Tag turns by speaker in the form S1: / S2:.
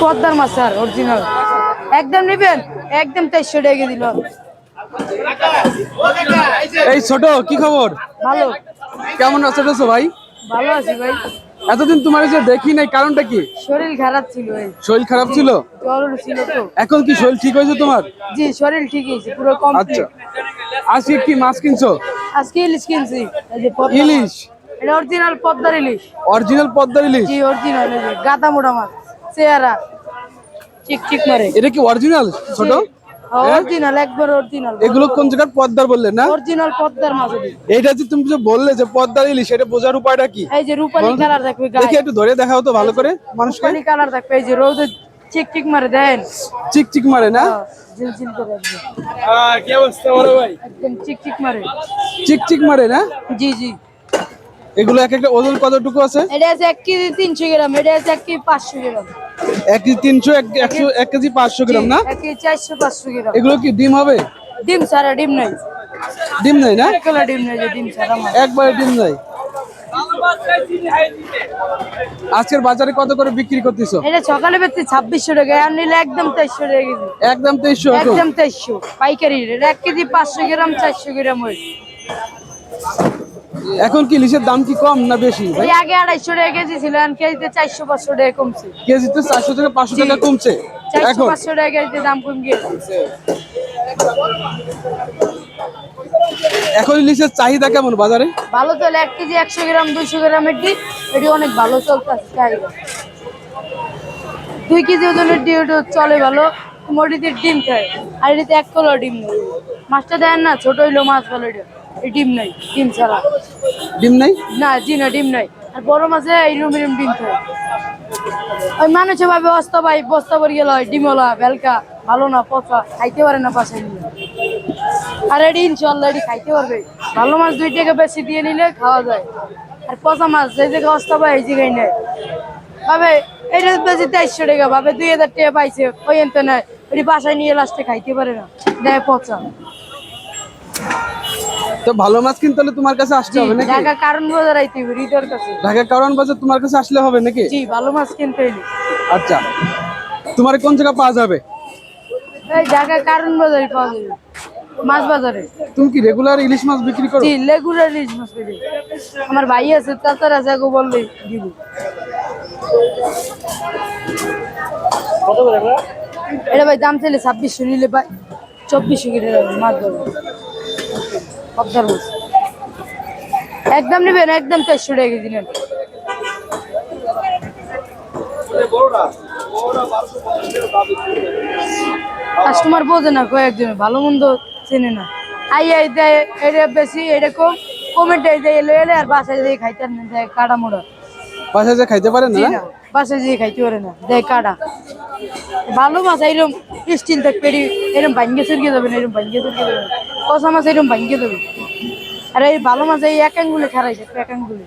S1: পদ্মার মাছ sir original একদম নেবেন একদম 2300 টাকা দিল।
S2: এই ছোট কি খবর?
S1: ভালো।
S2: কেমন আছো ভাই?
S1: ভালো আছি ভাই।
S2: এতদিন তোমার যে দেখি নাই, কারণটা কি?
S1: শরীর খারাপ ছিল ভাই।
S2: শরীর খারাপ ছিল?
S1: জ্বর ছিল তো।
S2: এখন কি শরীর ঠিক হয়েছে তোমার?
S1: জি শরীর ঠিক হয়েছে পুরো
S2: আচ্ছা,
S1: কমপ্লিট।
S2: আজকে কি মাছ কিনছো?
S1: আজকে ইলিশ কিনছি। এই যে
S2: ইলিশ?
S1: এটা অরিজিনাল পদ্মার ইলিশ।
S2: অরিজিনাল পদ্মার ইলিশ?
S1: জি অরিজিনাল, এই যে গাদা মোটা মাছ, চেহারা চিকচিক মারে।
S2: এটা কি অরিজিনাল ছোট?
S1: অরিজিনাল একবার অরিজিনাল।
S2: এগুলো কোন জায়গার পদ্মার বললেন না?
S1: অরিজিনাল পদ্মার মাছ।
S2: এইটা যে তুমি যে বললে যে পদ্মার ইলিশ, এটা বোঝার উপায়টা কি?
S1: এই যে রূপালী কালার দেখবে গায়ে।
S2: দেখি একটু ধরে দেখাও তো ভালো করে মানুষকে।
S1: রূপালী কালার দেখবে, এই যে রোদে চিকচিক মারে দেন।
S2: চিকচিক মারে না?
S1: ঝিলঝিল করে একদম।
S2: কি অবস্থা বড় ভাই?
S1: একদম চিকচিক মারে।
S2: চিকচিক মারে না?
S1: জি জি।
S2: এগুলো এক একটা ওজন কতটুকু আছে?
S1: এটা আছে 1 কেজি 300 গ্রাম, এটা আছে 1 কেজি 500 গ্রাম।
S2: 1 কেজি 300, 1 কেজি 500 গ্রাম না?
S1: 1 কেজি 400 500 গ্রাম।
S2: এগুলো কি ডিম হবে?
S1: ডিম ছাড়া, ডিম নাই।
S2: ডিম নাই না?
S1: একলা ডিম নাই, যে ডিম ছাড়া মাছ।
S2: একবারে ডিম নাই। আজকের বাজারে কত করে বিক্রি করতেছো?
S1: এটা সকালে বেচছি 2600 টাকা, আর নিলে একদম 2300 টাকা কেজি।
S2: একদম 2300?
S1: একদম 2300 পাইকারি রেট। 1 কেজি 500 গ্রাম 400 গ্রাম হয়।
S2: এখন কি ইলিশের দাম কি কম না বেশি ভাই?
S1: এই আগে 250 টাকা কেজি ছিল, আর কেজিতে 400 500 টাকা কমছে।
S2: কেজিতে 400 থেকে 500 টাকা কমছে
S1: 400
S2: এখন?
S1: 500 টাকা কেজিতে দাম কম গিয়েছে।
S2: এখন ইলিশের চাহিদা কেমন বাজারে?
S1: ভালো চলে, 1 কেজি 100 গ্রাম 200 গ্রামের ডিম, এটি অনেক ভালো চলতেছে চাহিদা। 2 কেজি ওজনের ডিম চলে ভালো, মোটিতে ডিম খায়। আর এটিতে 1 কিলো ডিম নেই। মাছটা দেন না, ছোট হইলো মাছ ভালো, এটা এই ডিম নাই, ডিম ছাড়া।
S2: ডিম নাই
S1: না জি না, ডিম নাই। আর বড় মাছে এরম এরম ডিম খায়। ওই মানুষে ভাবে বস্তা ভাই, বস্তা ভরে গেল হয় ডিমলা বেলকা, ভালো না, পচা, খাইতে পারে না বাসায় নিয়ে। আর এটি ইনশাল্লাহ এটি খাইতে পারবে। ভালো মাছ 2 টাকা বেশি দিয়ে নিলে খাওয়া যায়। আর পচা মাছ যে জায়গায় বস্তা পাই এই জায়গায় নেয় ভাবে এটা বেশি 2300 টাকা, ভাবে 2000 টাকা পাইছে, ওই এনতে নেয়, এটি বাসায় নিয়ে লাস্টে খাইতে পারে না, দেয় পচা।
S2: তো ভালো মাছ কিনতে হলে তোমার কাছে আসতে হবে নাকি?
S1: ঢাকা কারণ বাজার আইতে হবে, হৃদয়ের কাছে।
S2: ঢাকা কারণ বাজার তোমার কাছে আসলে হবে নাকি?
S1: জি ভালো মাছ কিনতে হইলে।
S2: আচ্ছা, তোমার কোন জায়গা পাওয়া যাবে?
S1: এই ঢাকা কারণ বাজারে পাওয়া যাবে, মাছ বাজারে।
S2: তুমি কি রেগুলার ইলিশ মাছ বিক্রি করো?
S1: জি রেগুলার ইলিশ মাছ বিক্রি। আমার ভাই আছে, তাছাড়া যাগো বললে দিব। এটা ভাই দাম চাইলে 2600, নিলে ভাই 2400 কেটে যাবে মাছ ধরবে। পদ্মার মাছ একদম নেবেন, একদম 400 টাকা কেজি নেন। কাস্টমার বোঝে না, কয়েকজনে ভালো মন্দ চেনে না। আই দেয় এটা বেশি, এটা কম, কমেন্ট দেয় এলো এলে, আর বাসায় দিয়ে খাইতে না দেয় কাটা মোড়া।
S2: বাসায় যে খাইতে পারেন না?
S1: বাসায় দিয়ে খাইতে পারে না, দেয় কাটা। ভালো মাছ এরকম স্টিল থাকবে, এরকম ভাঙ্গে চুরকে যাবে না, এরকম ভাঙ্গে চুরকে যাবে। কষা মাছ এরকম ভাঙ্গে যাবে। আর এই ভালো মাছ এই এক আঙ্গুলে খারাই থাকবে, এক আঙ্গুলে।